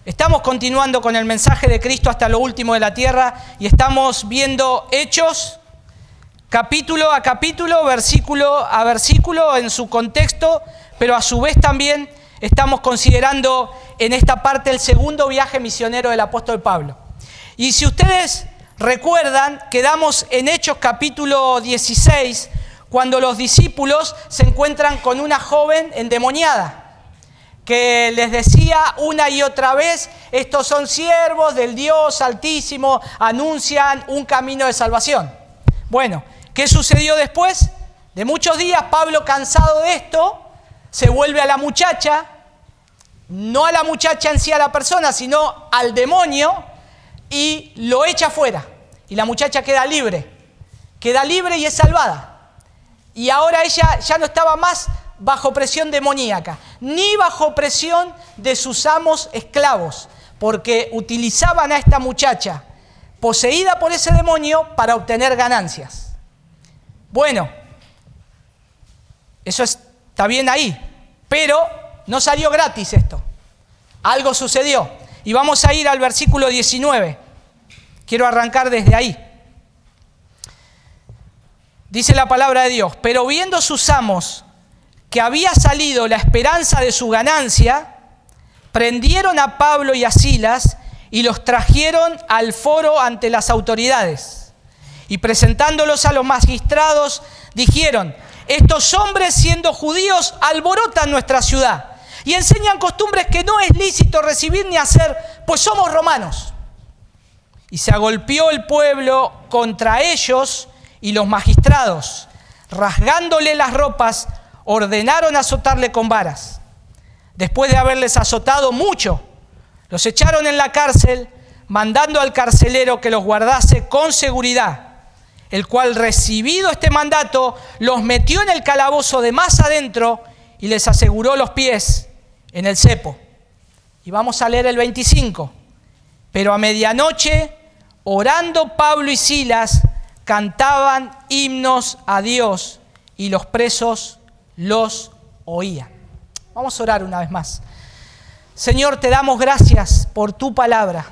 Estamos continuando con el mensaje de Cristo hasta lo último de la tierra y estamos viendo Hechos capítulo a capítulo, versículo a versículo en su contexto, pero a su vez también estamos considerando en esta parte el segundo viaje misionero del apóstol Pablo. Y si ustedes recuerdan, quedamos en Hechos capítulo 16, cuando los discípulos se encuentran con una joven endemoniada, que les decía una y otra vez: estos son siervos del Dios Altísimo, anuncian un camino de salvación. Bueno, ¿qué sucedió después? De muchos días, Pablo, cansado de esto, se vuelve a la muchacha, no a la muchacha en sí, a la persona, sino al demonio, y lo echa fuera. Y la muchacha queda libre y es salvada. Y ahora ella ya no estaba más bajo presión demoníaca, ni bajo presión de sus amos esclavos, porque utilizaban a esta muchacha poseída por ese demonio para obtener ganancias. Bueno, eso está bien ahí, pero no salió gratis esto. Algo sucedió. Y vamos a ir al versículo 19. Quiero arrancar desde ahí. Dice la palabra de Dios: pero viendo sus amos que había salido la esperanza de su ganancia, prendieron a Pablo y a Silas y los trajeron al foro ante las autoridades. Y presentándolos a los magistrados, dijeron: estos hombres, siendo judíos, alborotan nuestra ciudad y enseñan costumbres que no es lícito recibir ni hacer, pues somos romanos. Y se agolpeó el pueblo contra ellos, y los magistrados, rasgándole las ropas, ordenaron azotarle con varas. Después de haberles azotado mucho, los echaron en la cárcel, mandando al carcelero que los guardase con seguridad, el cual, recibido este mandato, los metió en el calabozo de más adentro y les aseguró los pies en el cepo. Y vamos a leer el 25. Pero a medianoche, orando Pablo y Silas, cantaban himnos a Dios y los presos los oían. Vamos a orar una vez más. Señor, te damos gracias por tu palabra.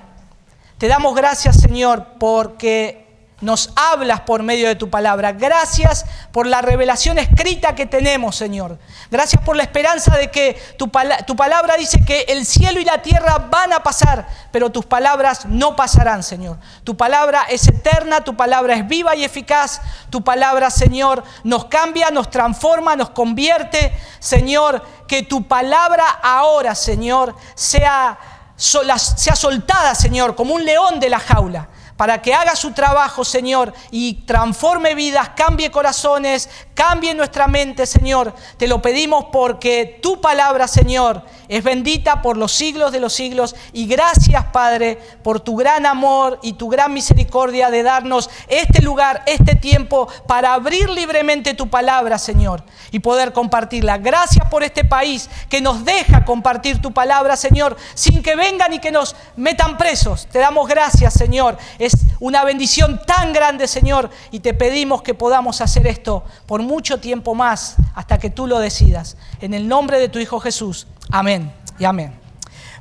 Te damos gracias, Señor, porque nos hablas por medio de tu palabra. Gracias por la revelación escrita que tenemos, Señor. Gracias por la esperanza de que tu palabra dice que el cielo y la tierra van a pasar, pero tus palabras no pasarán, Señor. Tu palabra es eterna, tu palabra es viva y eficaz. Tu palabra, Señor, nos cambia, nos transforma, nos convierte. Señor, que tu palabra ahora, Señor, sea soltada, Señor, como un león de la jaula, para que haga su trabajo, Señor, y transforme vidas, cambie corazones, cambie nuestra mente, Señor. Te lo pedimos porque tu palabra, Señor, es bendita por los siglos de los siglos. Y gracias, Padre, por tu gran amor y tu gran misericordia de darnos este lugar, este tiempo, para abrir libremente tu palabra, Señor, y poder compartirla. Gracias por este país que nos deja compartir tu palabra, Señor, sin que vengan y que nos metan presos. Te damos gracias, Señor. Es una bendición tan grande, Señor, y te pedimos que podamos hacer esto por mucho tiempo más, hasta que tú lo decidas. En el nombre de tu Hijo Jesús. Amén y amén.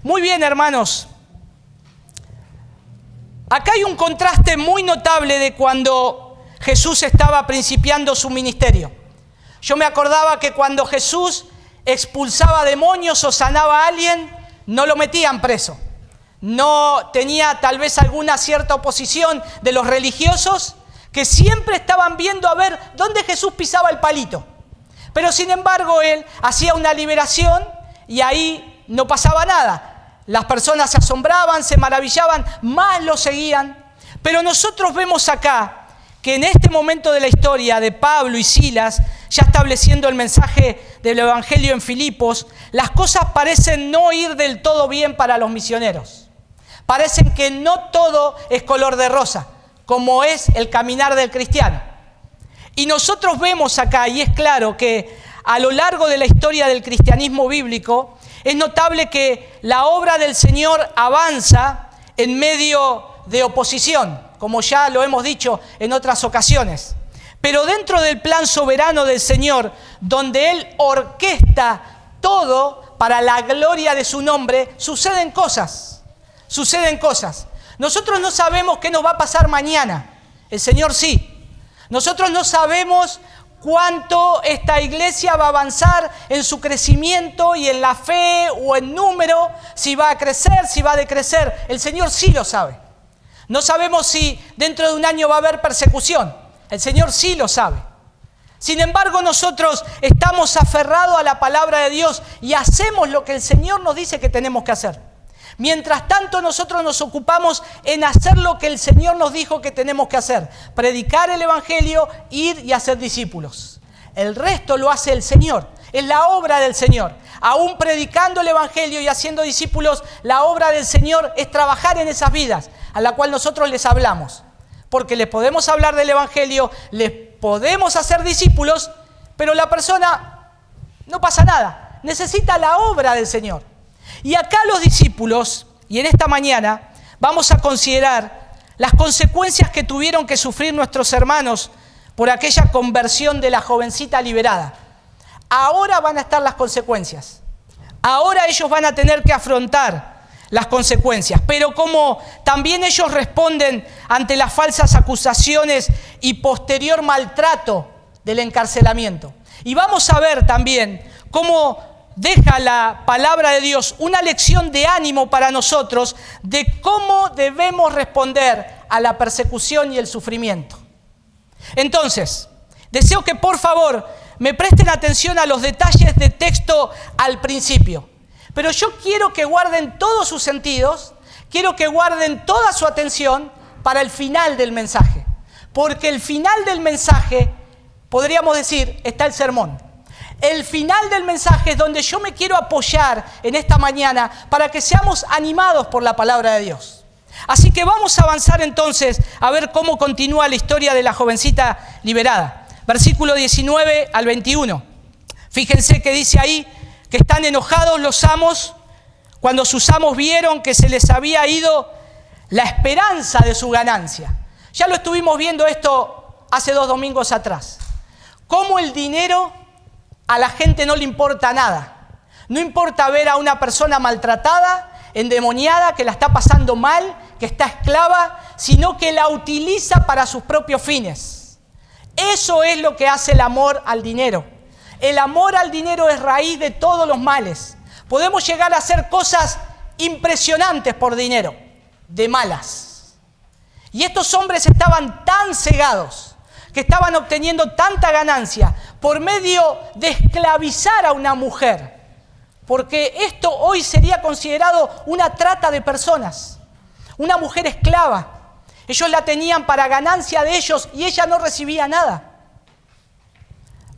Muy bien, hermanos. Acá hay un contraste muy notable de cuando Jesús estaba principiando su ministerio. Yo me acordaba que cuando Jesús expulsaba demonios o sanaba a alguien, no lo metían preso. No tenía tal vez alguna cierta oposición de los religiosos, que siempre estaban viendo a ver dónde Jesús pisaba el palito. Pero sin embargo, él hacía una liberación y ahí no pasaba nada. Las personas se asombraban, se maravillaban, más lo seguían. Pero nosotros vemos acá que en este momento de la historia de Pablo y Silas, ya estableciendo el mensaje del Evangelio en Filipos, las cosas parecen no ir del todo bien para los misioneros. Parecen que no todo es color de rosa, como es el caminar del cristiano. Y nosotros vemos acá, y es claro que a lo largo de la historia del cristianismo bíblico, es notable que la obra del Señor avanza en medio de oposición, como ya lo hemos dicho en otras ocasiones. Pero dentro del plan soberano del Señor, donde Él orquesta todo para la gloria de su nombre, suceden cosas. suceden cosas. Nosotros no sabemos qué nos va a pasar mañana. El Señor sí. Nosotros no sabemos cuánto esta iglesia va a avanzar en su crecimiento y en la fe o en número, si va a crecer, si va a decrecer. El Señor sí lo sabe. No sabemos si dentro de un año va a haber persecución. El Señor sí lo sabe. Sin embargo, nosotros estamos aferrados a la palabra de Dios y hacemos lo que el Señor nos dice que tenemos que hacer. Mientras tanto, nosotros nos ocupamos en hacer lo que el Señor nos dijo que tenemos que hacer. Predicar el Evangelio, ir y hacer discípulos. El resto lo hace el Señor. Es la obra del Señor. Aún predicando el Evangelio y haciendo discípulos, la obra del Señor es trabajar en esas vidas a la cual nosotros les hablamos. Porque les podemos hablar del Evangelio, les podemos hacer discípulos, pero la persona no pasa nada. Necesita la obra del Señor. Y acá los discípulos, y en esta mañana, vamos a considerar las consecuencias que tuvieron que sufrir nuestros hermanos por aquella conversión de la jovencita liberada. Ahora van a estar las consecuencias. Ahora ellos van a tener que afrontar las consecuencias. Pero como también ellos responden ante las falsas acusaciones y posterior maltrato del encarcelamiento. Y vamos a ver también cómo deja la palabra de Dios una lección de ánimo para nosotros de cómo debemos responder a la persecución y el sufrimiento. Entonces, deseo que por favor me presten atención a los detalles de texto al principio. Pero yo quiero que guarden todos sus sentidos, quiero que guarden toda su atención para el final del mensaje. Porque el final del mensaje, podríamos decir, está el sermón. El final del mensaje es donde yo me quiero apoyar en esta mañana para que seamos animados por la palabra de Dios. Así que vamos a avanzar entonces a ver cómo continúa la historia de la jovencita liberada. Versículo 19 al 21. Fíjense que dice ahí que están enojados los amos cuando sus amos vieron que se les había ido la esperanza de su ganancia. Ya lo estuvimos viendo esto hace 2 domingos atrás. Cómo el dinero a la gente no le importa nada. No importa ver a una persona maltratada, endemoniada, que la está pasando mal, que está esclava, sino que la utiliza para sus propios fines. Eso es lo que hace el amor al dinero. El amor al dinero es raíz de todos los males. Podemos llegar a hacer cosas impresionantes por dinero, de malas. Y estos hombres estaban tan cegados que estaban obteniendo tanta ganancia por medio de esclavizar a una mujer. Porque esto hoy sería considerado una trata de personas. Una mujer esclava. Ellos la tenían para ganancia de ellos y ella no recibía nada.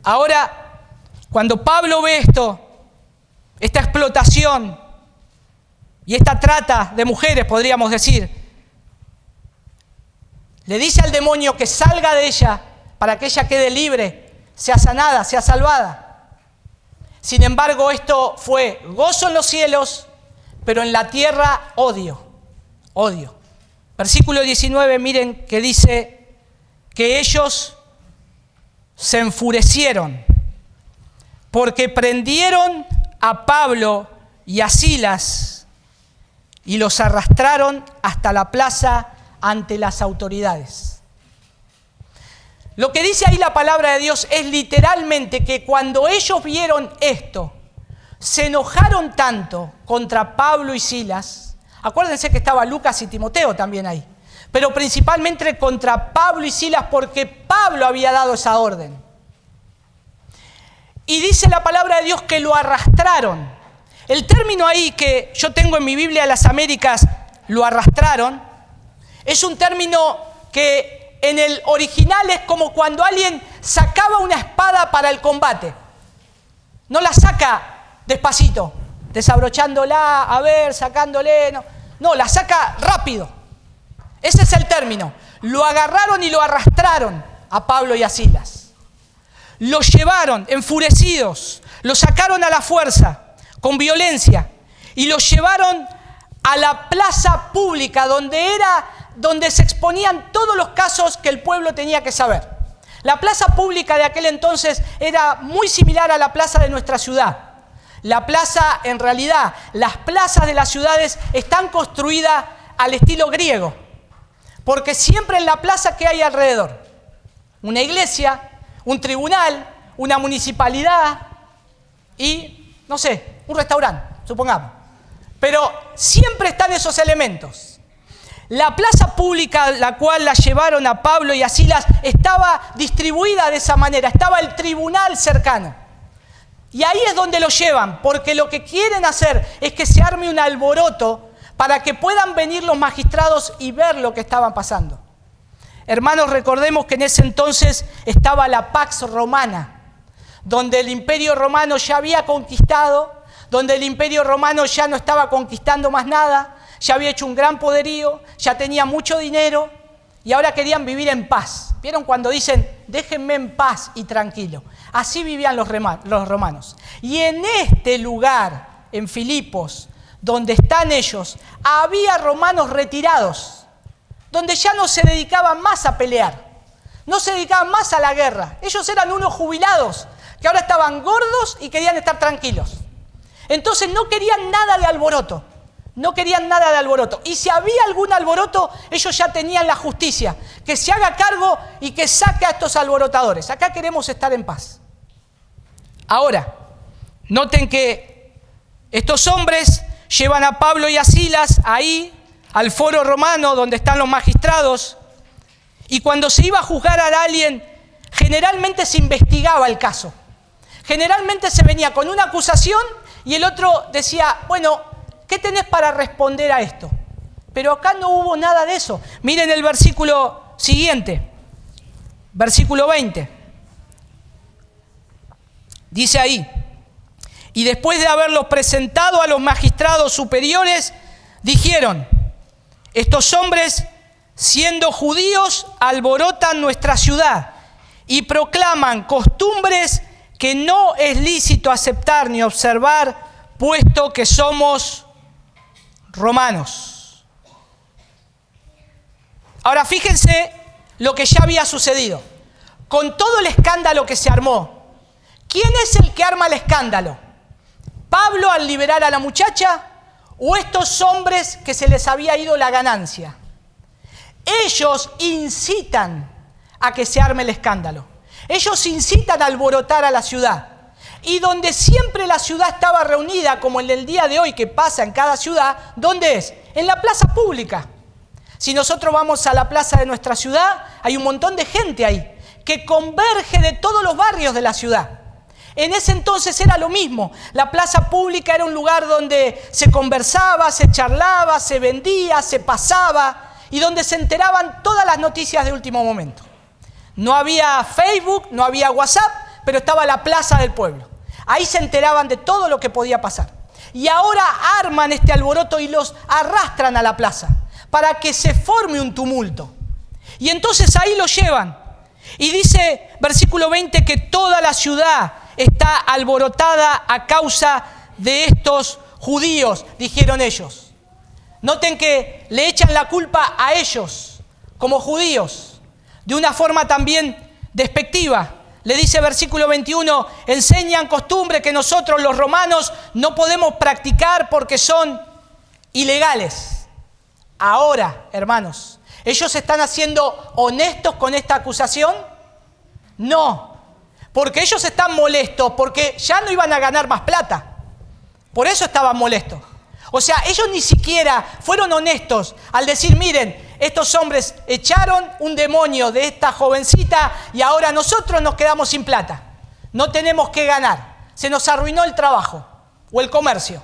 Ahora, cuando Pablo ve esto, esta explotación y esta trata de mujeres, podríamos decir, le dice al demonio que salga de ella para que ella quede libre, sea sanada, sea salvada. Sin embargo, esto fue gozo en los cielos, pero en la tierra odio. Odio. Versículo 19, miren que dice que ellos se enfurecieron porque prendieron a Pablo y a Silas y los arrastraron hasta la plaza ante las autoridades. Lo que dice ahí la palabra de Dios es literalmente que cuando ellos vieron esto, se enojaron tanto contra Pablo y Silas. Acuérdense que estaba Lucas y Timoteo también ahí. Pero principalmente contra Pablo y Silas porque Pablo había dado esa orden. Y dice la palabra de Dios que lo arrastraron. El término ahí que yo tengo en mi Biblia de las Américas, lo arrastraron, es un término que en el original es como cuando alguien sacaba una espada para el combate. No la saca despacito, desabrochándole, sacándole. No, la saca rápido. Ese es el término. Lo agarraron y lo arrastraron a Pablo y a Silas. Los llevaron enfurecidos, los sacaron a la fuerza, con violencia, y los llevaron a la plaza pública donde se exponían todos los casos que el pueblo tenía que saber. La plaza pública de aquel entonces era muy similar a la plaza de nuestra ciudad. La plaza, en realidad, las plazas de las ciudades están construidas al estilo griego. Porque siempre en la plaza, ¿qué hay alrededor? Una iglesia, un tribunal, una municipalidad y, no sé, un restaurante, supongamos. Pero siempre están esos elementos. La plaza pública, la cual la llevaron a Pablo y a Silas, estaba distribuida de esa manera. Estaba el tribunal cercano. Y ahí es donde lo llevan, porque lo que quieren hacer es que se arme un alboroto para que puedan venir los magistrados y ver lo que estaba pasando. Hermanos, recordemos que en ese entonces estaba la Pax Romana, donde el Imperio Romano ya había conquistado, donde el Imperio Romano ya no estaba conquistando más nada, ya había hecho un gran poderío, ya tenía mucho dinero y ahora querían vivir en paz. ¿Vieron cuando dicen, déjenme en paz y tranquilo? Así vivían los romanos. Y en este lugar, en Filipos, donde están ellos, había romanos retirados, donde ya no se dedicaban más a pelear, no se dedicaban más a la guerra. Ellos eran unos jubilados que ahora estaban gordos y querían estar tranquilos. Entonces no querían nada de alboroto, no querían nada de alboroto. Y si había algún alboroto, ellos ya tenían la justicia, que se haga cargo y que saque a estos alborotadores. Acá queremos estar en paz. Ahora, noten que estos hombres llevan a Pablo y a Silas ahí, al foro romano, donde están los magistrados, y cuando se iba a juzgar a alguien, generalmente se investigaba el caso. Generalmente se venía con una acusación y el otro decía, bueno, ¿qué tenés para responder a esto? Pero acá no hubo nada de eso. Miren el versículo siguiente, versículo 20. Dice ahí, y después de haberlos presentado a los magistrados superiores, dijeron, estos hombres, siendo judíos, alborotan nuestra ciudad y proclaman costumbres que no es lícito aceptar ni observar, puesto que somos romanos. Ahora fíjense lo que ya había sucedido. Con todo el escándalo que se armó, ¿quién es el que arma el escándalo? ¿Pablo al liberar a la muchacha o estos hombres que se les había ido la ganancia? Ellos incitan a que se arme el escándalo. Ellos incitan a alborotar a la ciudad. Y donde siempre la ciudad estaba reunida, como en el día de hoy que pasa en cada ciudad, ¿dónde es? En la plaza pública. Si nosotros vamos a la plaza de nuestra ciudad, hay un montón de gente ahí que converge de todos los barrios de la ciudad. En ese entonces era lo mismo. La plaza pública era un lugar donde se conversaba, se charlaba, se vendía, se pasaba y donde se enteraban todas las noticias de último momento. No había Facebook, no había WhatsApp, pero estaba la plaza del pueblo. Ahí se enteraban de todo lo que podía pasar. Y ahora arman este alboroto y los arrastran a la plaza para que se forme un tumulto. Y entonces ahí lo llevan. Y dice, versículo 20, que toda la ciudad está alborotada a causa de estos judíos, dijeron ellos. Noten que le echan la culpa a ellos, como judíos, de una forma también despectiva. Le dice versículo 21, enseñan costumbres que nosotros los romanos no podemos practicar porque son ilegales. Ahora, hermanos, ¿ellos están haciendo honestos con esta acusación? No, porque ellos están molestos porque ya no iban a ganar más plata. Por eso estaban molestos. O sea, ellos ni siquiera fueron honestos al decir, miren, estos hombres echaron un demonio de esta jovencita y ahora nosotros nos quedamos sin plata. No tenemos que ganar. Se nos arruinó el trabajo o el comercio.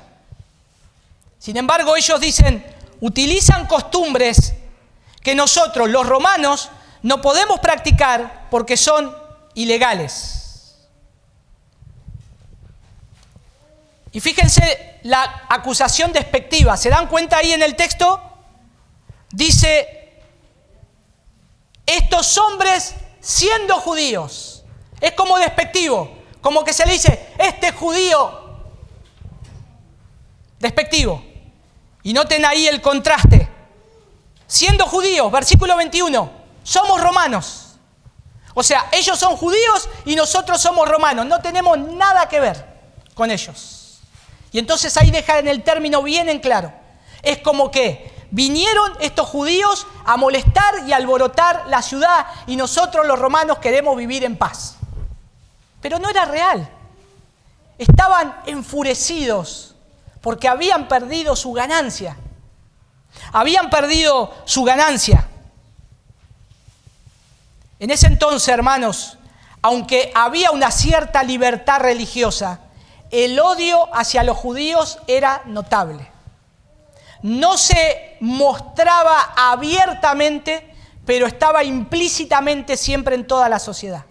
Sin embargo, ellos dicen, utilizan costumbres que nosotros, los romanos, no podemos practicar porque son ilegales. Y fíjense la acusación despectiva. ¿Se dan cuenta ahí en el texto? Dice, estos hombres siendo judíos. Es como despectivo, como que se le dice, este judío despectivo. Y noten ahí el contraste. Siendo judíos, versículo 21, somos romanos. O sea, ellos son judíos y nosotros somos romanos. No tenemos nada que ver con ellos. Y entonces ahí dejan el término bien en claro. Es como que vinieron estos judíos a molestar y a alborotar la ciudad y nosotros los romanos queremos vivir en paz. Pero no era real. Estaban enfurecidos porque habían perdido su ganancia. Habían perdido su ganancia. En ese entonces, hermanos, aunque había una cierta libertad religiosa, el odio hacia los judíos era notable. No se mostraba abiertamente, pero estaba implícitamente siempre en toda la sociedad.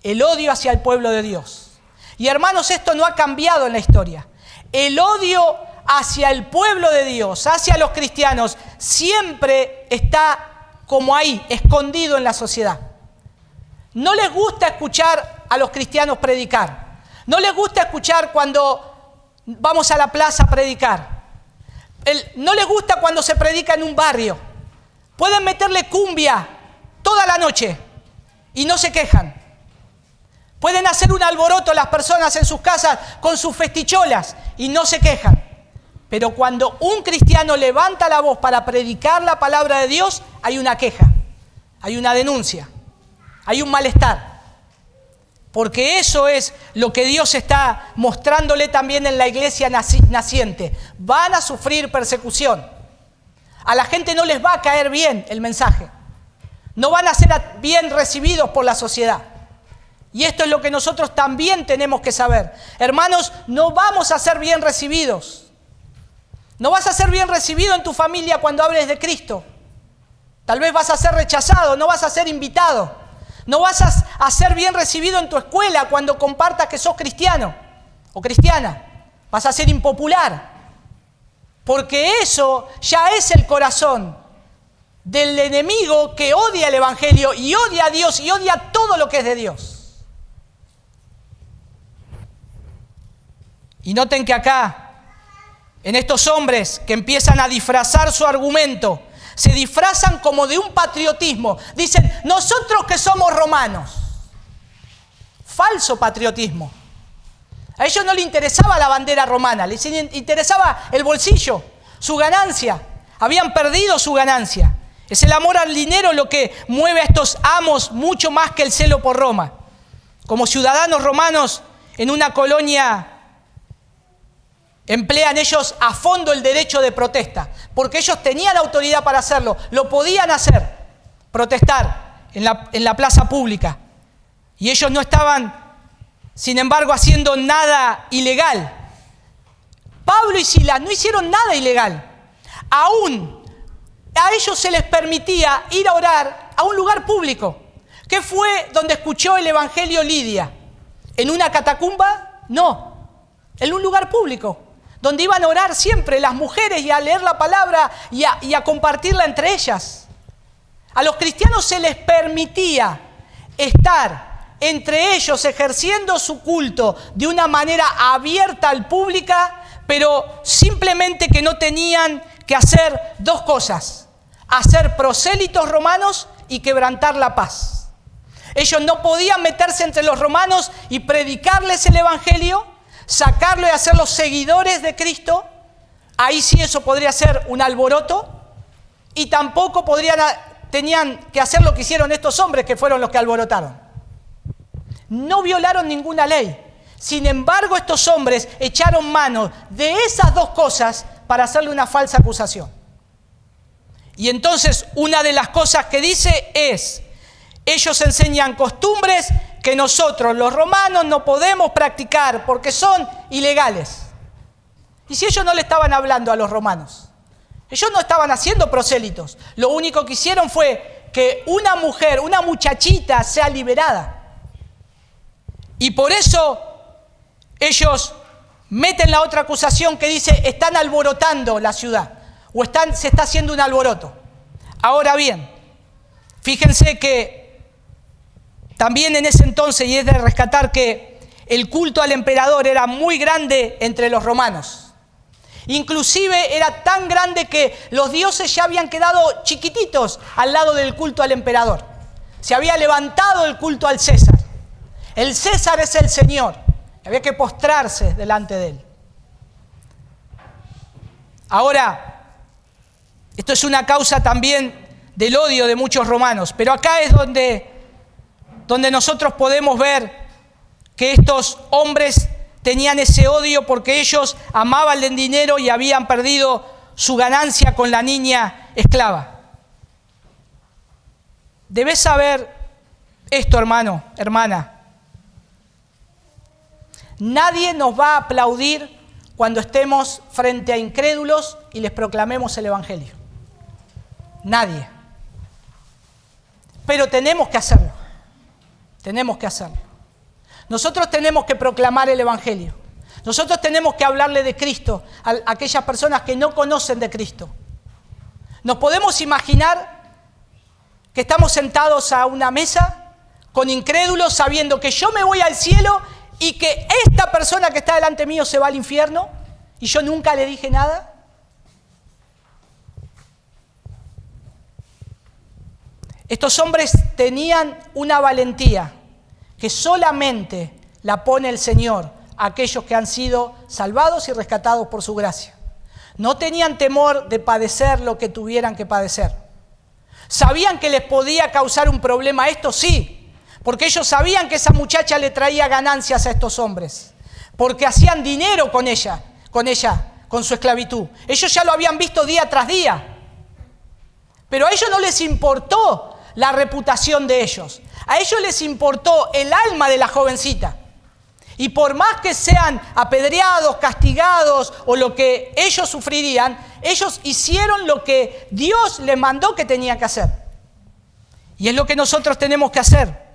El odio hacia el pueblo de Dios. Y hermanos, esto no ha cambiado en la historia. El odio hacia el pueblo de Dios, hacia los cristianos, siempre está como ahí, escondido en la sociedad. No les gusta escuchar a los cristianos predicar. No les gusta escuchar cuando vamos a la plaza a predicar. No les gusta cuando se predica en un barrio. Pueden meterle cumbia toda la noche y no se quejan. Pueden hacer un alboroto las personas en sus casas con sus festicholas y no se quejan. Pero cuando un cristiano levanta la voz para predicar la palabra de Dios, hay una queja, hay una denuncia, hay un malestar. Porque eso es lo que Dios está mostrándole también en la iglesia naciente. Van a sufrir persecución. A la gente no les va a caer bien el mensaje. No van a ser bien recibidos por la sociedad. Y esto es lo que nosotros también tenemos que saber. Hermanos, no vamos a ser bien recibidos. No vas a ser bien recibido en tu familia cuando hables de Cristo. Tal vez vas a ser rechazado, no vas a ser invitado. No vas a ser bien recibido en tu escuela cuando compartas que sos cristiano o cristiana. Vas a ser impopular. Porque eso ya es el corazón del enemigo que odia el Evangelio y odia a Dios y odia todo lo que es de Dios. Y noten que acá, en estos hombres que empiezan a disfrazar su argumento, se disfrazan como de un patriotismo. Dicen, nosotros que somos romanos. Falso patriotismo. A ellos no les interesaba la bandera romana, les interesaba el bolsillo, su ganancia. Habían perdido su ganancia. Es el amor al dinero lo que mueve a estos amos mucho más que el celo por Roma. Como ciudadanos romanos en una colonia, emplean ellos a fondo el derecho de protesta, porque ellos tenían autoridad para hacerlo, lo podían hacer, protestar en la plaza pública. Y ellos no estaban, sin embargo, haciendo nada ilegal. Pablo y Silas no hicieron nada ilegal. Aún a ellos se les permitía ir a orar a un lugar público. ¿Qué fue donde escuchó el Evangelio Lidia? ¿En una catacumba? No, en un lugar público, donde iban a orar siempre las mujeres y a leer la palabra y a compartirla entre ellas. A los cristianos se les permitía estar entre ellos ejerciendo su culto de una manera abierta al público, pero simplemente que no tenían que hacer dos cosas: hacer prosélitos romanos y quebrantar la paz. Ellos no podían meterse entre los romanos y predicarles el Evangelio, sacarlo y hacerlos seguidores de Cristo. Ahí sí eso podría ser un alboroto. Y tampoco tenían que hacer lo que hicieron estos hombres, que fueron los que alborotaron. No violaron ninguna ley. Sin embargo, estos hombres echaron mano de esas dos cosas para hacerle una falsa acusación. Y entonces una de las cosas que dice es: ellos enseñan costumbres que nosotros los romanos no podemos practicar porque son ilegales. ¿Y si ellos no le estaban hablando a los romanos? Ellos no estaban haciendo prosélitos. Lo único que hicieron fue que una mujer, una muchachita, sea liberada. Y por eso ellos meten la otra acusación que dice: están alborotando la ciudad, o se está haciendo un alboroto. Ahora bien, fíjense que también en ese entonces, y es de rescatar, que el culto al emperador era muy grande entre los romanos. Inclusive era tan grande que los dioses ya habían quedado chiquititos al lado del culto al emperador. Se había levantado el culto al César. El César es el Señor. Había que postrarse delante de él. Ahora, esto es una causa también del odio de muchos romanos, pero acá es donde nosotros podemos ver que estos hombres tenían ese odio porque ellos amaban el dinero y habían perdido su ganancia con la niña esclava. Debes saber esto, hermano, hermana. Nadie nos va a aplaudir cuando estemos frente a incrédulos y les proclamemos el Evangelio. Nadie. Pero tenemos que hacerlo. Tenemos que hacerlo. Nosotros tenemos que proclamar el Evangelio. Nosotros tenemos que hablarle de Cristo a aquellas personas que no conocen de Cristo. Nos podemos imaginar que estamos sentados a una mesa con incrédulos sabiendo que yo me voy al cielo y que esta persona que está delante mío se va al infierno y yo nunca le dije nada. Estos hombres tenían una valentía que solamente la pone el Señor a aquellos que han sido salvados y rescatados por su gracia. No tenían temor de padecer lo que tuvieran que padecer. ¿Sabían que les podía causar un problema esto? Sí, porque ellos sabían que esa muchacha le traía ganancias a estos hombres, porque hacían dinero con ella, con su esclavitud. Ellos ya lo habían visto día tras día, pero a ellos no les importó la reputación de ellos. A ellos les importó el alma de la jovencita. Y por más que sean apedreados, castigados o lo que ellos sufrirían, ellos hicieron lo que Dios les mandó que tenían que hacer. Y es lo que nosotros tenemos que hacer.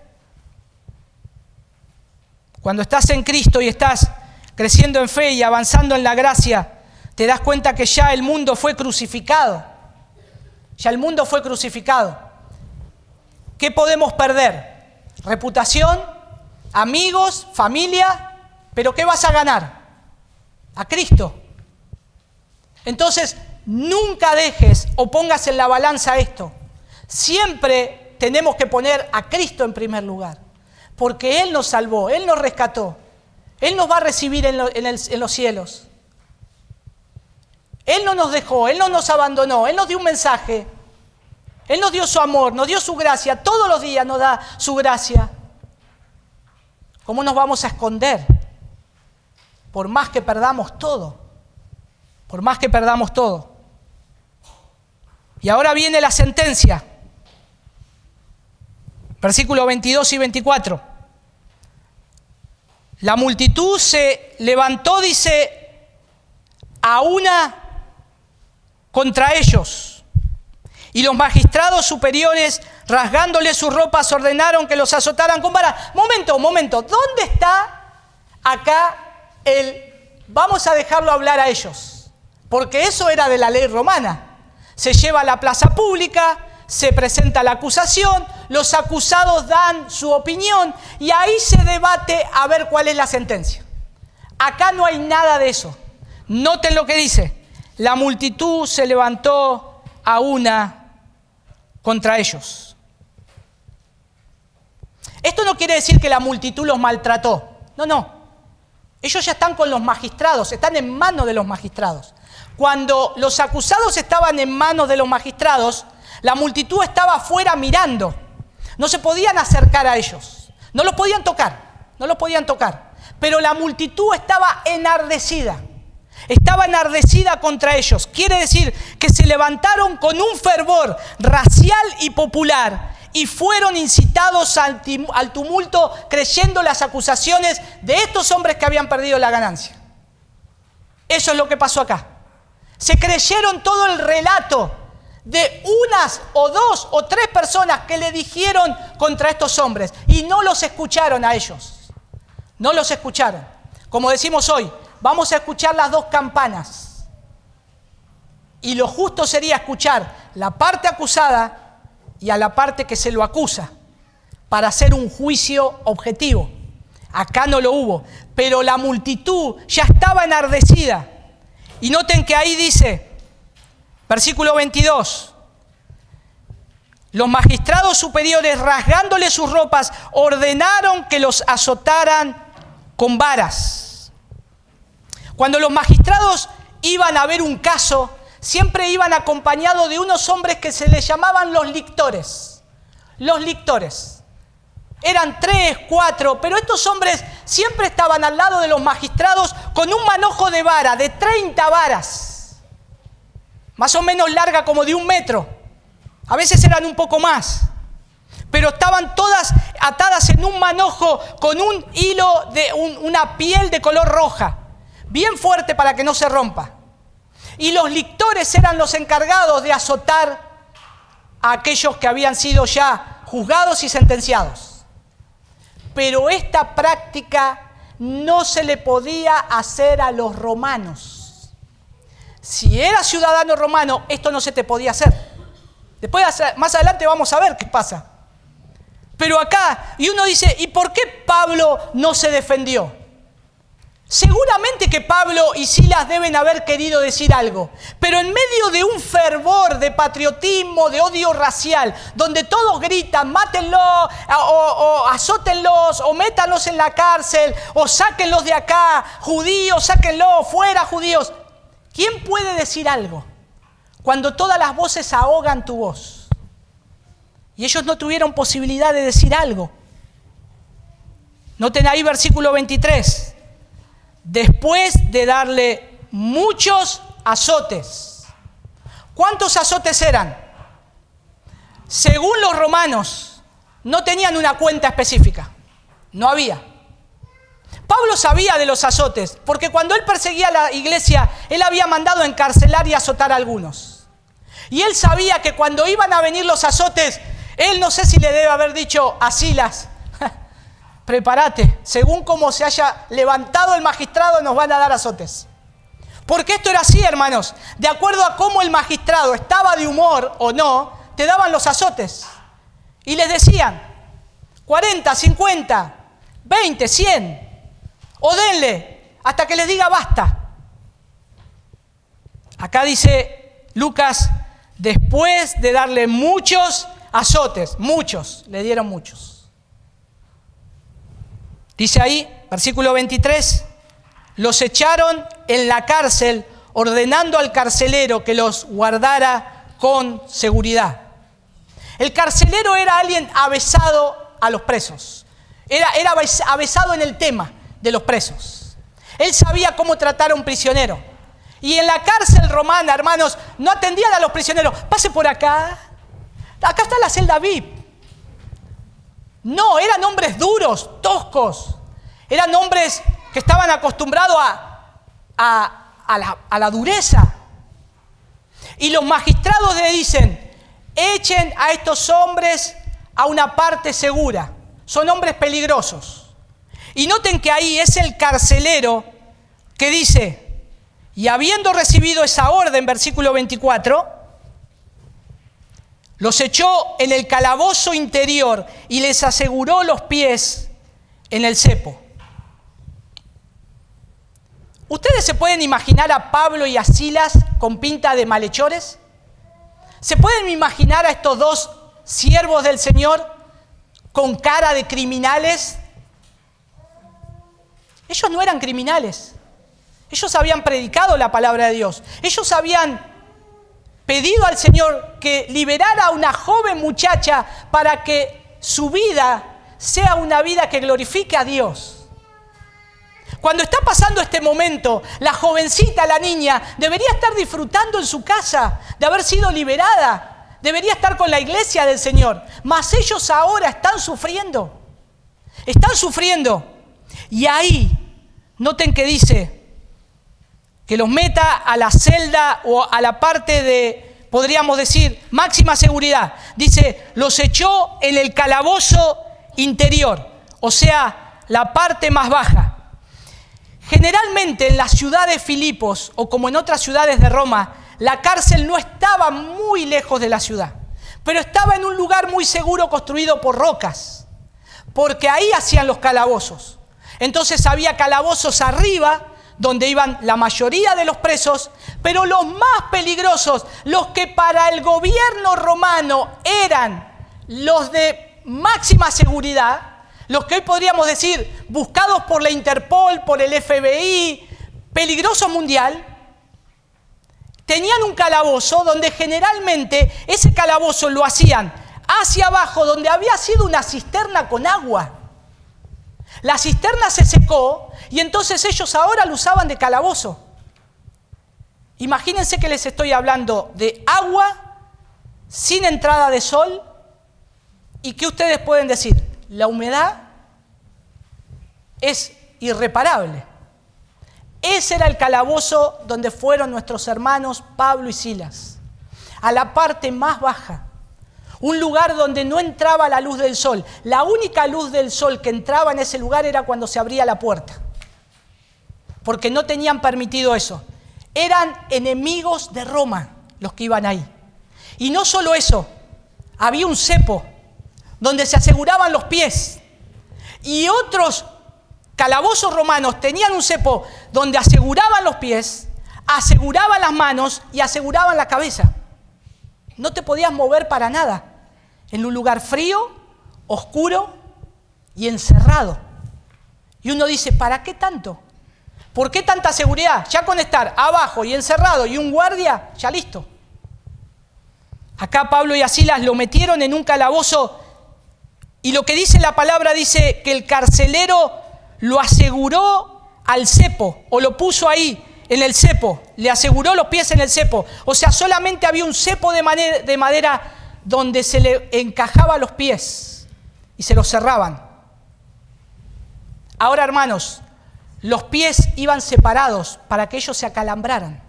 Cuando estás en Cristo y estás creciendo en fe y avanzando en la gracia, te das cuenta que ya el mundo fue crucificado. Ya el mundo fue crucificado. ¿Qué podemos perder? Reputación, amigos, familia, pero ¿qué vas a ganar? A Cristo. Entonces, nunca dejes o pongas en la balanza esto. Siempre tenemos que poner a Cristo en primer lugar, porque Él nos salvó, Él nos rescató, Él nos va a recibir en los cielos. Él no nos dejó, Él no nos abandonó, Él nos dio un mensaje. Él nos dio su amor, nos dio su gracia, todos los días nos da su gracia. ¿Cómo nos vamos a esconder? Por más que perdamos todo. Por más que perdamos todo. Y ahora viene la sentencia. Versículos 22 y 24. La multitud se levantó, dice, a una contra ellos. Y los magistrados superiores, rasgándole sus ropas, ordenaron que los azotaran con vara. Momento, ¿dónde está acá vamos a dejarlo hablar a ellos? Porque eso era de la ley romana. Se lleva a la plaza pública, se presenta la acusación, los acusados dan su opinión y ahí se debate a ver cuál es la sentencia. Acá no hay nada de eso. Noten lo que dice. La multitud se levantó a una contra ellos. Esto no quiere decir que la multitud los maltrató. No. Ellos ya están con los magistrados, están en manos de los magistrados. Cuando los acusados estaban en manos de los magistrados, la multitud estaba afuera mirando. No se podían acercar a ellos. No los podían tocar. Pero la multitud estaba enardecida. Estaba enardecida contra ellos. Quiere decir que se levantaron con un fervor racial y popular y fueron incitados al tumulto creyendo las acusaciones de estos hombres que habían perdido la ganancia. Eso es lo que pasó acá. Se creyeron todo el relato de unas o dos o tres personas que le dijeron contra estos hombres y no los escucharon a ellos. No los escucharon. Como decimos hoy, vamos a escuchar las dos campanas. Y lo justo sería escuchar la parte acusada y a la parte que se lo acusa para hacer un juicio objetivo. Acá no lo hubo, pero la multitud ya estaba enardecida. Y noten que ahí dice, versículo 22, los magistrados superiores, rasgándole sus ropas, ordenaron que los azotaran con varas. Cuando los magistrados iban a ver un caso, siempre iban acompañados de unos hombres que se les llamaban los lictores. Los lictores. Eran 3, 4, pero estos hombres siempre estaban al lado de los magistrados con un manojo de vara, de 30 varas. Más o menos larga, como de 1 metro. A veces eran un poco más. Pero estaban todas atadas en un manojo con un hilo de una piel de color roja, bien fuerte para que no se rompa. Y los lictores eran los encargados de azotar a aquellos que habían sido ya juzgados y sentenciados. Pero esta práctica no se le podía hacer a los romanos. Si eras ciudadano romano, esto no se te podía hacer. Después, más adelante vamos a ver qué pasa. Pero acá, y uno dice, ¿y por qué Pablo no se defendió? Seguramente que Pablo y Silas deben haber querido decir algo, pero en medio de un fervor de patriotismo, de odio racial, donde todos gritan, mátenlo, o azótenlos, o métanlos en la cárcel, o sáquenlos de acá, judíos, sáquenlos, fuera judíos. ¿Quién puede decir algo cuando todas las voces ahogan tu voz? Y ellos no tuvieron posibilidad de decir algo. Noten ahí versículo 23. Después de darle muchos azotes. ¿Cuántos azotes eran? Según los romanos, no tenían una cuenta específica. No había. Pablo sabía de los azotes, porque cuando él perseguía a la iglesia, él había mandado encarcelar y azotar a algunos. Y él sabía que cuando iban a venir los azotes, él no sé si le debe haber dicho a Silas, prepárate, según cómo se haya levantado el magistrado nos van a dar azotes. Porque esto era así, hermanos, de acuerdo a cómo el magistrado estaba de humor o no, te daban los azotes. Y les decían, 40, 50, 20, 100, o denle hasta que les diga basta. Acá dice Lucas, después de darle muchos azotes, muchos, le dieron muchos. Dice ahí, versículo 23, los echaron en la cárcel, ordenando al carcelero que los guardara con seguridad. El carcelero era alguien avesado a los presos, era avesado en el tema de los presos. Él sabía cómo tratar a un prisionero. Y en la cárcel romana, hermanos, no atendían a los prisioneros. Pase por acá. Acá está la celda VIP. No, eran hombres duros, toscos. Eran hombres que estaban acostumbrados a la dureza. Y los magistrados le dicen, echen a estos hombres a una parte segura. Son hombres peligrosos. Y noten que ahí es el carcelero que dice, y habiendo recibido esa orden, versículo 24, los echó en el calabozo interior y les aseguró los pies en el cepo. ¿Ustedes se pueden imaginar a Pablo y a Silas con pinta de malhechores? ¿Se pueden imaginar a estos dos siervos del Señor con cara de criminales? Ellos no eran criminales. Ellos habían predicado la palabra de Dios. Ellos habían pedido al Señor que liberara a una joven muchacha para que su vida sea una vida que glorifique a Dios. Cuando está pasando este momento, la jovencita, la niña, debería estar disfrutando en su casa de haber sido liberada. Debería estar con la iglesia del Señor. Mas ellos ahora están sufriendo. Están sufriendo. Y ahí, noten que dice que los meta a la celda o a la parte de, podríamos decir, máxima seguridad. Dice, los echó en el calabozo interior, o sea, la parte más baja. Generalmente en la ciudad de Filipos, o como en otras ciudades de Roma, la cárcel no estaba muy lejos de la ciudad, pero estaba en un lugar muy seguro construido por rocas, porque ahí hacían los calabozos. Entonces había calabozos arriba, donde iban la mayoría de los presos, pero los más peligrosos, los que para el gobierno romano eran los de máxima seguridad, los que hoy podríamos decir buscados por la Interpol, por el FBI, peligroso mundial, tenían un calabozo donde generalmente ese calabozo lo hacían hacia abajo, donde había sido una cisterna con agua. La cisterna se secó y entonces ellos ahora lo usaban de calabozo. Imagínense que les estoy hablando de agua sin entrada de sol y que ustedes pueden decir, la humedad es irreparable. Ese era el calabozo donde fueron nuestros hermanos Pablo y Silas, a la parte más baja, un lugar donde no entraba la luz del sol. La única luz del sol que entraba en ese lugar era cuando se abría la puerta, porque no tenían permitido eso. Eran enemigos de Roma los que iban ahí. Y no solo eso, había un cepo donde se aseguraban los pies, y otros calabozos romanos tenían un cepo donde aseguraban los pies, aseguraban las manos y aseguraban la cabeza. No te podías mover para nada en un lugar frío, oscuro y encerrado. Y uno dice, ¿para qué tanto? ¿Por qué tanta seguridad? Ya con estar abajo y encerrado y un guardia, ya listo. Acá Pablo y a Silas lo metieron en un calabozo y lo que dice la palabra dice que el carcelero lo aseguró al cepo, o lo puso ahí en el cepo, le aseguró los pies en el cepo. O sea, solamente había un cepo de madera donde se le encajaba los pies y se los cerraban. Ahora, hermanos, los pies iban separados para que ellos se acalambraran.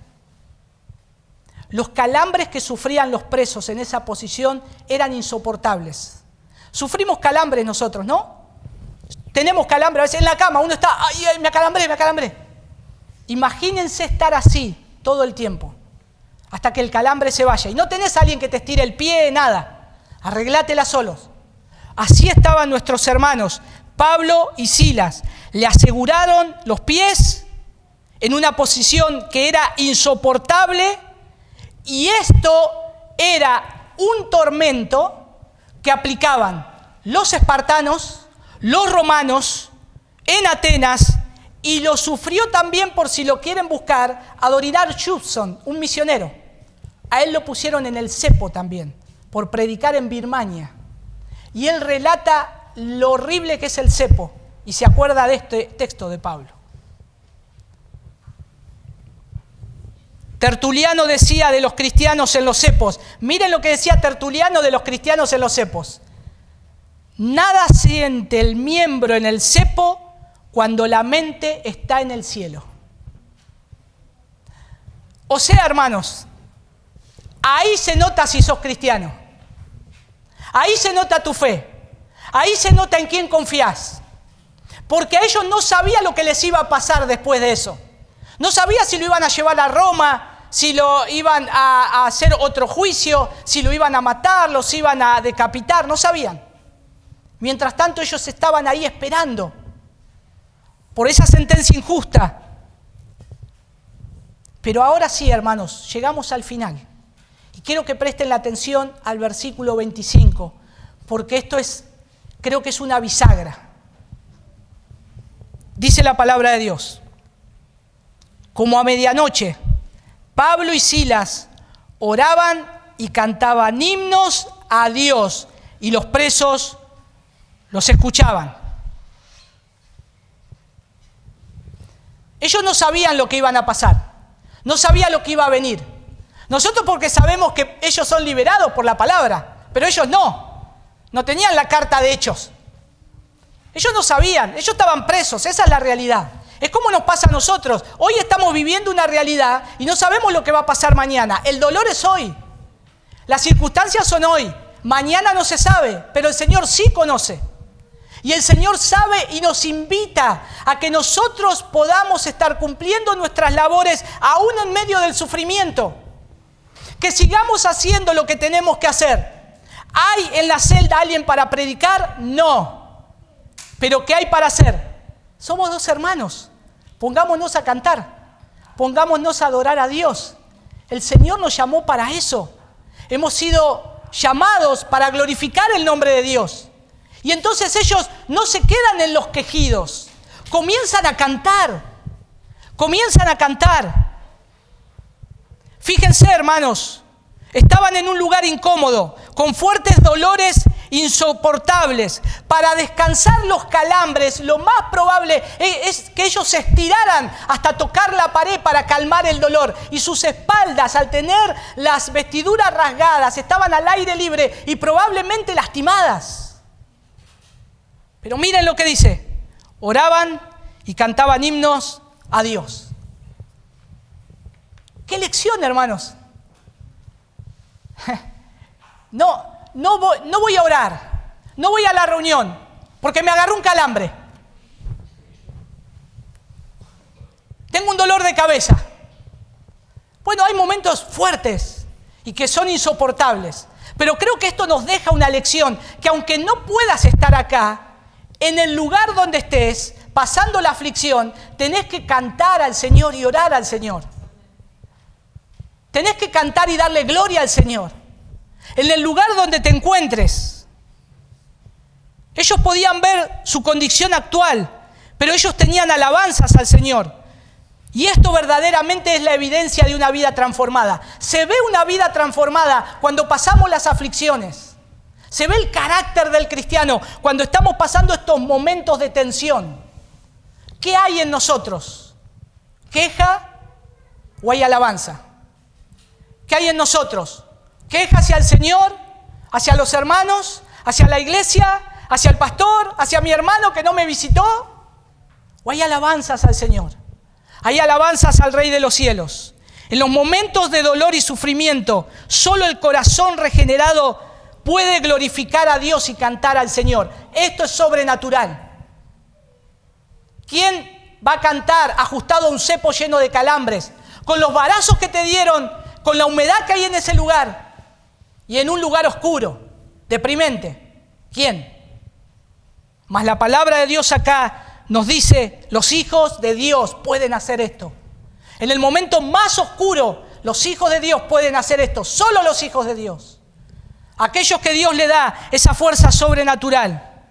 Los calambres que sufrían los presos en esa posición eran insoportables. Sufrimos calambres nosotros, ¿no? Tenemos calambre, a veces en la cama uno está, ¡ay, me acalambré! Imagínense estar así todo el tiempo, hasta que el calambre se vaya. Y no tenés a alguien que te estire el pie, nada. Arreglátela solos. Así estaban nuestros hermanos, Pablo y Silas. Le aseguraron los pies en una posición que era insoportable, y esto era un tormento que aplicaban los espartanos, los romanos, en Atenas, y lo sufrió también, por si lo quieren buscar, Adoniram Judson, un misionero. A él lo pusieron en el cepo también, por predicar en Birmania. Y él relata lo horrible que es el cepo, y se acuerda de este texto de Pablo. Tertuliano decía de los cristianos en los cepos. Miren lo que decía Tertuliano de los cristianos en los cepos. Nada siente el miembro en el cepo cuando la mente está en el cielo. O sea, hermanos, ahí se nota si sos cristiano. Ahí se nota tu fe. Ahí se nota en quién confías. Porque a ellos no sabían lo que les iba a pasar después de eso. No sabían si lo iban a llevar a Roma, si lo iban a hacer otro juicio, si lo iban a matar, los iban a decapitar. No sabían. Mientras tanto, ellos estaban ahí esperando por esa sentencia injusta. Pero ahora sí, hermanos, llegamos al final. Y quiero que presten la atención al versículo 25, porque esto creo que es una bisagra. Dice la palabra de Dios: como a medianoche, Pablo y Silas oraban y cantaban himnos a Dios, y los presos los escuchaban. Ellos no sabían lo que iban a pasar, no sabían lo que iba a venir. Nosotros porque sabemos que ellos son liberados por la palabra, pero ellos no tenían la carta de Hechos. Ellos no sabían, ellos estaban presos, esa es la realidad. Es como nos pasa a nosotros. Hoy estamos viviendo una realidad y no sabemos lo que va a pasar mañana. El dolor es hoy, las circunstancias son hoy, mañana no se sabe, pero el Señor sí conoce. Y el Señor sabe y nos invita a que nosotros podamos estar cumpliendo nuestras labores aún en medio del sufrimiento. Que sigamos haciendo lo que tenemos que hacer. ¿Hay en la celda alguien para predicar? No. ¿Pero qué hay para hacer? Somos dos hermanos. Pongámonos a cantar. Pongámonos a adorar a Dios. El Señor nos llamó para eso. Hemos sido llamados para glorificar el nombre de Dios. Y entonces ellos no se quedan en los quejidos. Comienzan a cantar. Fíjense, hermanos, estaban en un lugar incómodo, con fuertes dolores insoportables. Para descansar los calambres, lo más probable es que ellos se estiraran hasta tocar la pared para calmar el dolor. Y sus espaldas, al tener las vestiduras rasgadas, estaban al aire libre y probablemente lastimadas. Pero miren lo que dice: oraban y cantaban himnos a Dios. ¡Qué lección, hermanos! No voy a orar, no voy a la reunión, porque me agarró un calambre. Tengo un dolor de cabeza. Bueno, hay momentos fuertes y que son insoportables, pero creo que esto nos deja una lección, que aunque no puedas estar acá, en el lugar donde estés, pasando la aflicción, tenés que cantar al Señor y orar al Señor. Tenés que cantar y darle gloria al Señor. En el lugar donde te encuentres. Ellos podían ver su condición actual, pero ellos tenían alabanzas al Señor. Y esto verdaderamente es la evidencia de una vida transformada. Se ve una vida transformada cuando pasamos las aflicciones. Se ve el carácter del cristiano cuando estamos pasando estos momentos de tensión. ¿Qué hay en nosotros? ¿Queja o hay alabanza? ¿Qué hay en nosotros? ¿Queja hacia el Señor, hacia los hermanos, hacia la iglesia, hacia el pastor, hacia mi hermano que no me visitó? ¿O hay alabanzas al Señor? Hay alabanzas al Rey de los cielos. En los momentos de dolor y sufrimiento, solo el corazón regenerado puede glorificar a Dios y cantar al Señor. Esto es sobrenatural. ¿Quién va a cantar ajustado a un cepo lleno de calambres, con los varazos que te dieron, con la humedad que hay en ese lugar y en un lugar oscuro, deprimente? ¿Quién? Mas la palabra de Dios acá nos dice: los hijos de Dios pueden hacer esto. En el momento más oscuro, los hijos de Dios pueden hacer esto. Solo los hijos de Dios. Aquellos que Dios le da esa fuerza sobrenatural.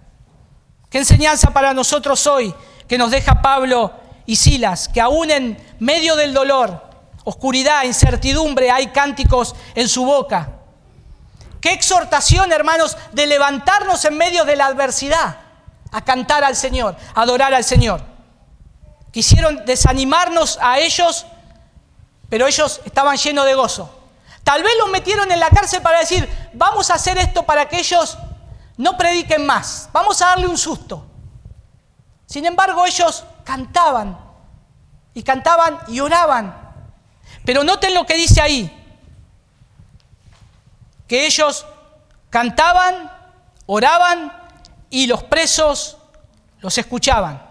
¿Qué enseñanza para nosotros hoy que nos deja Pablo y Silas? Que aún en medio del dolor, oscuridad, incertidumbre, hay cánticos en su boca. Qué exhortación, hermanos, de levantarnos en medio de la adversidad, a cantar al Señor, a adorar al Señor. Quisieron desanimarnos a ellos, pero ellos estaban llenos de gozo. Tal vez los metieron en la cárcel para decir: vamos a hacer esto para que ellos no prediquen más, vamos a darle un susto. Sin embargo, ellos cantaban y oraban. Pero noten lo que dice ahí, que ellos cantaban, oraban y los presos los escuchaban.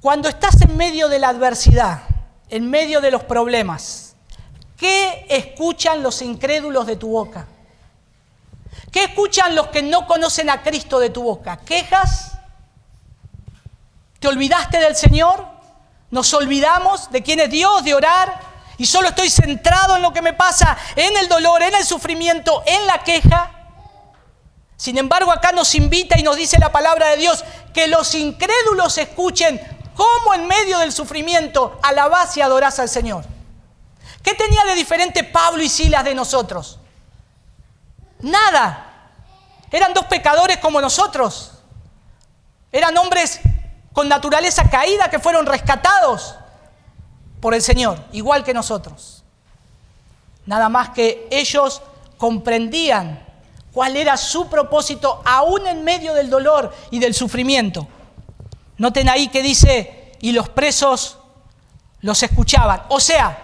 Cuando estás en medio de la adversidad, en medio de los problemas, ¿qué escuchan los incrédulos de tu boca? ¿Qué escuchan los que no conocen a Cristo de tu boca? ¿Quejas? ¿Te olvidaste del Señor? ¿Nos olvidamos de quién es Dios, de orar? Y solo estoy centrado en lo que me pasa, en el dolor, en el sufrimiento, en la queja. Sin embargo, acá nos invita y nos dice la palabra de Dios que los incrédulos escuchen cómo en medio del sufrimiento alabás y adorás al Señor. ¿Qué tenía de diferente Pablo y Silas de nosotros? Nada. Eran dos pecadores como nosotros. Eran hombres con naturaleza caída que fueron rescatados por el Señor, igual que nosotros. Nada más que ellos comprendían cuál era su propósito aún en medio del dolor y del sufrimiento. Noten ahí que dice: y los presos los escuchaban. O sea,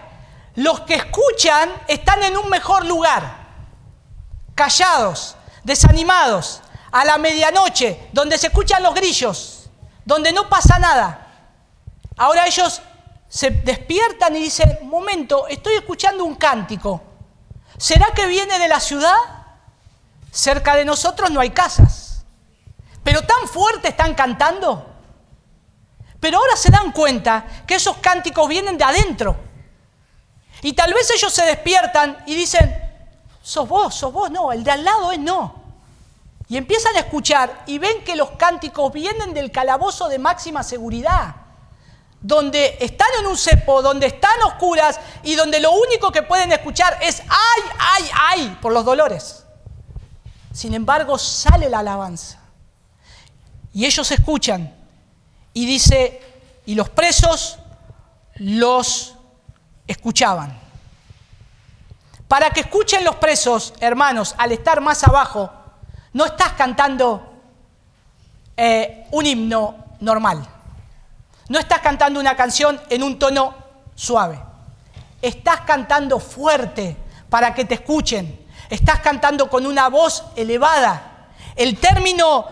los que escuchan están en un mejor lugar, callados, desanimados, a la medianoche, donde se escuchan los grillos, donde no pasa nada. Ahora ellos se despiertan y dicen: momento, estoy escuchando un cántico. ¿Será que viene de la ciudad? Cerca de nosotros no hay casas, pero tan fuerte están cantando. Pero ahora se dan cuenta que esos cánticos vienen de adentro. Y tal vez ellos se despiertan y dicen: sos vos, no, el de al lado es no. Y empiezan a escuchar y ven que los cánticos vienen del calabozo de máxima seguridad, donde están en un cepo, donde están oscuras y donde lo único que pueden escuchar es ¡ay, ay, ay! Por los dolores. Sin embargo, sale la alabanza. Y ellos escuchan. Y dice, y los presos los escuchaban. Para que escuchen los presos, hermanos, al estar más abajo, no estás cantando un himno normal. No estás cantando una canción en un tono suave. Estás cantando fuerte para que te escuchen. Estás cantando con una voz elevada. El término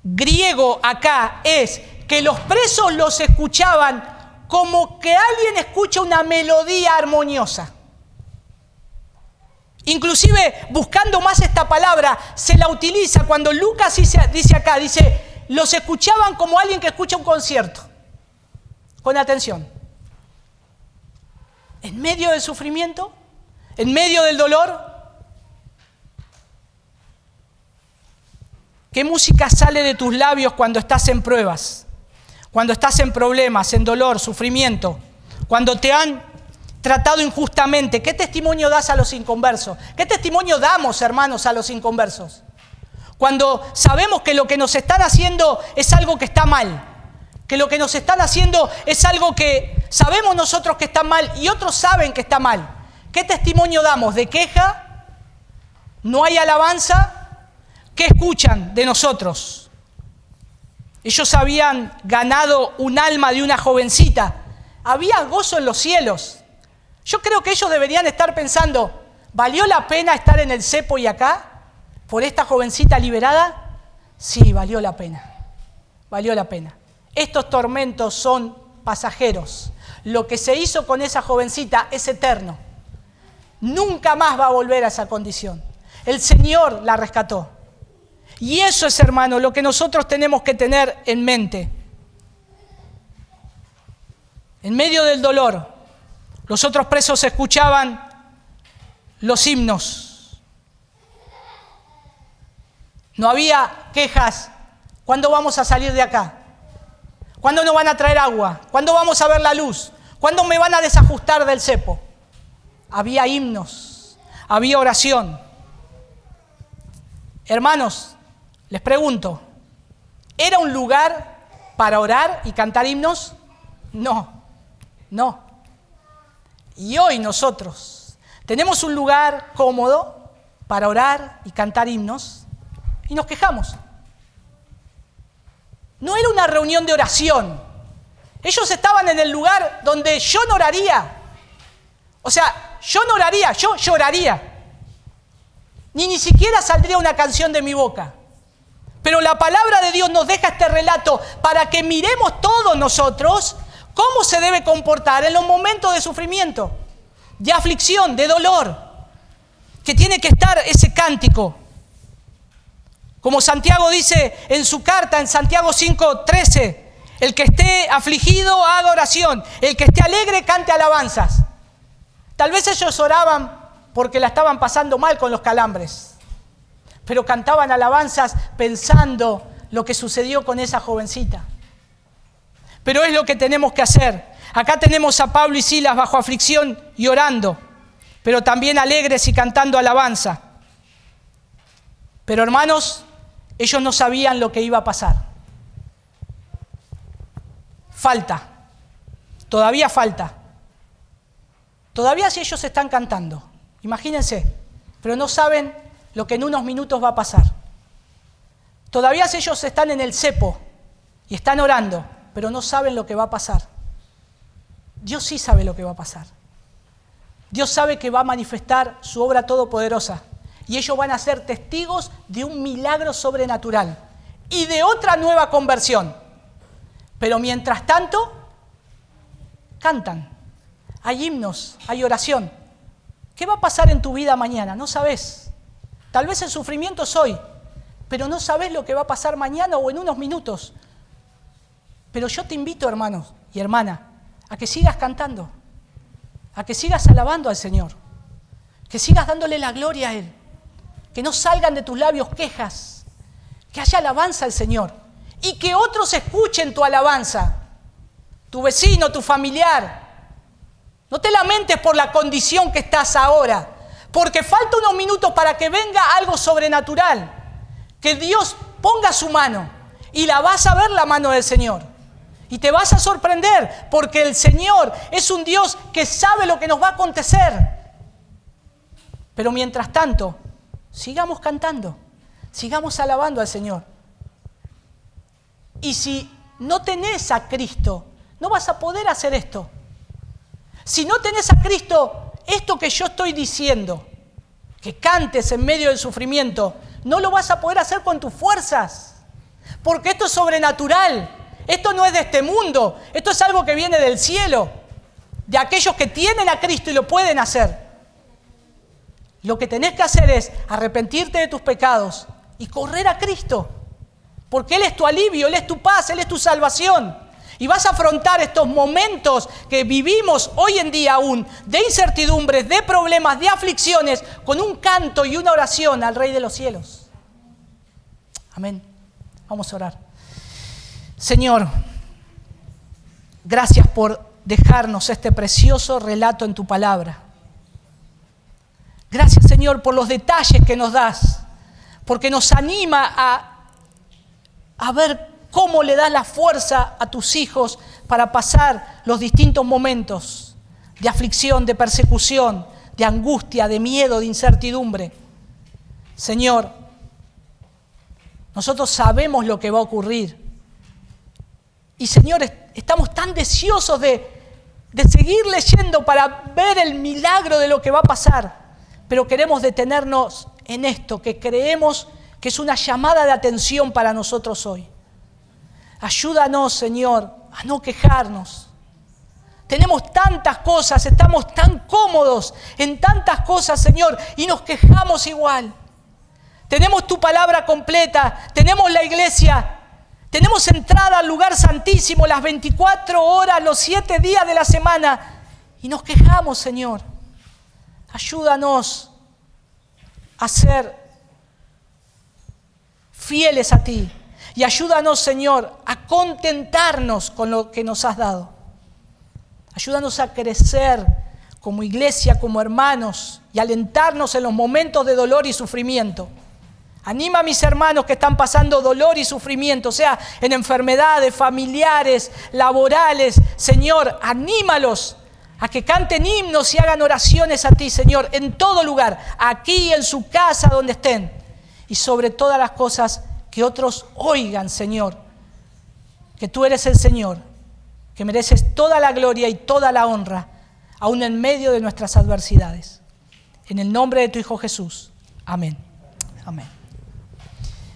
griego acá es que los presos los escuchaban como que alguien escucha una melodía armoniosa. Inclusive, buscando más esta palabra, se la utiliza cuando Lucas dice acá, dice, los escuchaban como alguien que escucha un concierto. Con atención. En medio del sufrimiento, en medio del dolor, ¿qué música sale de tus labios cuando estás en pruebas? Cuando estás en problemas, en dolor, sufrimiento, cuando te han tratado injustamente. ¿Qué testimonio das a los inconversos? ¿Qué testimonio damos, hermanos, a los inconversos? Cuando sabemos que lo que nos están haciendo es algo que está mal, que lo que nos están haciendo es algo que sabemos nosotros que está mal y otros saben que está mal. ¿Qué testimonio damos? ¿De queja? ¿No hay alabanza? ¿Qué escuchan de nosotros? Ellos habían ganado un alma de una jovencita. Había gozo en los cielos. Yo creo que ellos deberían estar pensando, ¿valió la pena estar en el cepo y acá por esta jovencita liberada? Sí, valió la pena. Valió la pena. Estos tormentos son pasajeros. Lo que se hizo con esa jovencita es eterno. Nunca más va a volver a esa condición. El Señor la rescató. Y eso es, hermano, lo que nosotros tenemos que tener en mente. En medio del dolor, los otros presos escuchaban los himnos. No había quejas. ¿Cuándo vamos a salir de acá? ¿Cuándo nos van a traer agua? ¿Cuándo vamos a ver la luz? ¿Cuándo me van a desajustar del cepo? Había himnos, había oración. Hermanos, les pregunto, ¿era un lugar para orar y cantar himnos? No, no. Y hoy nosotros tenemos un lugar cómodo para orar y cantar himnos y nos quejamos. No era una reunión de oración. Ellos estaban en el lugar donde yo no oraría. O sea, yo no oraría, yo lloraría. Ni siquiera saldría una canción de mi boca. Pero la palabra de Dios nos deja este relato para que miremos todos nosotros cómo se debe comportar en los momentos de sufrimiento, de aflicción, de dolor, que tiene que estar ese cántico. Como Santiago dice en su carta, en Santiago 5:13, el que esté afligido haga oración, el que esté alegre cante alabanzas. Tal vez ellos oraban porque la estaban pasando mal con los calambres, pero cantaban alabanzas pensando lo que sucedió con esa jovencita. Pero es lo que tenemos que hacer. Acá tenemos a Pablo y Silas bajo aflicción y orando, pero también alegres y cantando alabanza. Pero hermanos, ellos no sabían lo que iba a pasar. Falta. Todavía falta. Todavía si ellos están cantando, imagínense, pero no saben lo que en unos minutos va a pasar. Todavía si ellos están en el cepo y están orando, pero no saben lo que va a pasar. Dios sí sabe lo que va a pasar. Dios sabe que va a manifestar su obra todopoderosa. Y ellos van a ser testigos de un milagro sobrenatural y de otra nueva conversión. Pero mientras tanto, cantan. Hay himnos, hay oración. ¿Qué va a pasar en tu vida mañana? No sabes. Tal vez el sufrimiento es hoy, pero no sabes lo que va a pasar mañana o en unos minutos. Pero yo te invito, hermanos y hermana, a que sigas cantando, a que sigas alabando al Señor, que sigas dándole la gloria a Él. Que no salgan de tus labios quejas, que haya alabanza al Señor y que otros escuchen tu alabanza. tu vecino, tu familiar. No te lamentes por la condición que estás ahora, porque falta unos minutos para que venga algo sobrenatural. Que Dios ponga su mano y la vas a ver la mano del Señor. Y te vas a sorprender, porque el Señor es un Dios que sabe lo que nos va a acontecer. Pero mientras tanto, sigamos cantando, sigamos alabando al Señor. Y si no tenés a Cristo, no vas a poder hacer esto. Si no tenés a Cristo, esto que yo estoy diciendo, que cantes en medio del sufrimiento, no lo vas a poder hacer con tus fuerzas. Porque esto es sobrenatural. Esto no es de este mundo. Esto es algo que viene del cielo. De aquellos que tienen a Cristo y lo pueden hacer. Lo que tenés que hacer es arrepentirte de tus pecados y correr a Cristo. Porque Él es tu alivio, Él es tu paz, Él es tu salvación. Y vas a afrontar estos momentos que vivimos hoy en día aún, de incertidumbres, de problemas, de aflicciones, con un canto y una oración al Rey de los cielos. Amén. Vamos a orar. Señor, gracias por dejarnos este precioso relato en tu palabra. Gracias, Señor, por los detalles que nos das, porque nos anima a ver cómo le das la fuerza a tus hijos para pasar los distintos momentos de aflicción, de persecución, de angustia, de miedo, de incertidumbre. Señor, nosotros sabemos lo que va a ocurrir. Y Señor, estamos tan deseosos de seguir leyendo para ver el milagro de lo que va a pasar. Pero queremos detenernos en esto, que creemos que es una llamada de atención para nosotros hoy. Ayúdanos, Señor, a no quejarnos. Tenemos tantas cosas, estamos tan cómodos en tantas cosas, Señor, y nos quejamos igual. Tenemos tu palabra completa, tenemos la iglesia, tenemos entrada al lugar santísimo las 24 horas, los 7 días de la semana, y nos quejamos, Señor. Ayúdanos a ser fieles a ti. Y ayúdanos, Señor, a contentarnos con lo que nos has dado. Ayúdanos a crecer como iglesia, como hermanos, y alentarnos en los momentos de dolor y sufrimiento. Anima a mis hermanos que están pasando dolor y sufrimiento, o sea, en enfermedades familiares, laborales. Señor, anímalos a que canten himnos y hagan oraciones a ti, Señor, en todo lugar, aquí, en su casa, donde estén. Y sobre todas las cosas, que otros oigan, Señor, que tú eres el Señor, que mereces toda la gloria y toda la honra, aún en medio de nuestras adversidades. En el nombre de tu Hijo Jesús. Amén. Amén.